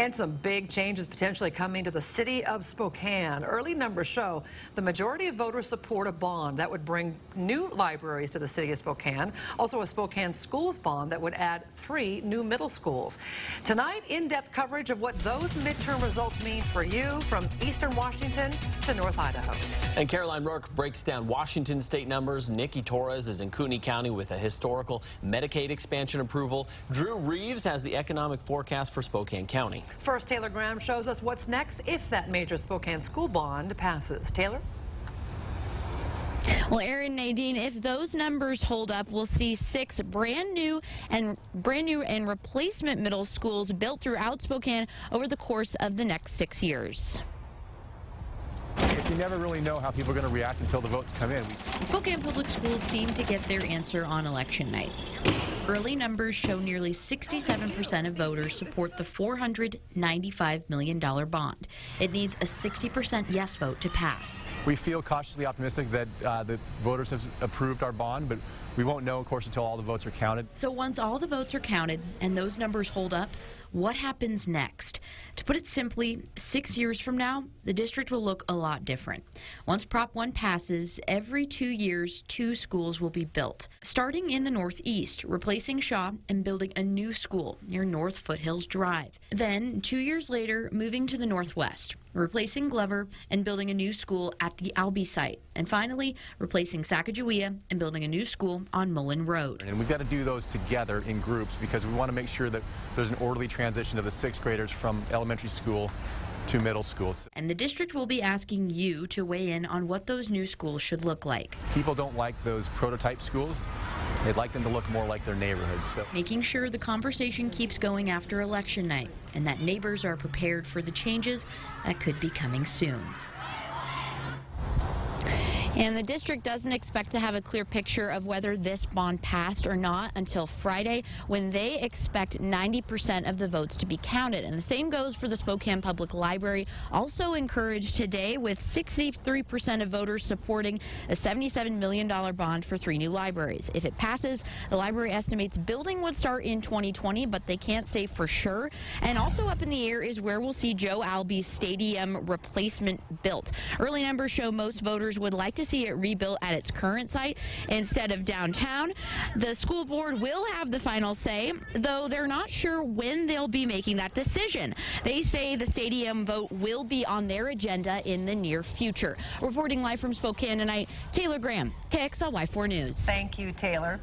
And some big changes potentially coming to the city of Spokane. Early numbers show the majority of voters support a bond that would bring new libraries to the city of Spokane. Also a Spokane schools bond that would add 3 new middle schools. Tonight, in-depth coverage of what those midterm results mean for you from eastern Washington to North Idaho. And Caroline Rourke breaks down Washington state numbers. Nikki Torres is in Kootenai County with a historical Medicaid expansion approval. Drew Reeves has the economic forecast for Spokane County. First, Taylor Graham shows us what's next if that major Spokane school bond passes. Taylor? Well, Aaron, Nadine, if those numbers hold up, we'll see 6 brand new and replacement middle schools built throughout Spokane over the course of the next 6 years. You never really know how people are going to react until the votes come in. Spokane Public Schools seem to get their answer on election night. Early numbers show nearly 67% of voters support the $495 million bond. It needs a 60% yes vote to pass. We feel cautiously optimistic that the voters have approved our bond, but we won't know, of course, until all the votes are counted. So once all the votes are counted and those numbers hold up, what happens next? To put it simply, 6 years from now, the district will look a lot different. Once Prop 1 passes, every 2 years, 2 schools will be built. Starting in the northeast, replacing Shaw and building a new school near North Foothills Drive. Then, 2 years later, moving to the northwest, replacing Glover and building a new school at the Albee site. And finally, replacing Sacagawea and building a new school on Mullen Road. And we've got to do those together in groups because we want to make sure that there's an orderly transition of the 6th graders from elementary school to middle school. And the district will be asking you to weigh in on what those new schools should look like. People don't like those prototype schools. They'd like them to look more like their neighborhoods. So making sure the conversation keeps going after election night and that neighbors are prepared for the changes that could be coming soon. And the district doesn't expect to have a clear picture of whether this bond passed or not until Friday, when they expect 90% of the votes to be counted. And the same goes for the Spokane Public Library, also encouraged today, with 63% of voters supporting a $77 million bond for 3 new libraries. If it passes, the library estimates building would start in 2020, but they can't say for sure. And also up in the air is where we'll see Joe Albee's stadium replacement built. Early numbers show most voters would like to see it rebuilt at its current site instead of downtown. The school board will have the final say, though they're not sure when they'll be making that decision. They say the stadium vote will be on their agenda in the near future. Reporting live from Spokane tonight, Taylor Graham, KXLY 4 News. Thank you, Taylor.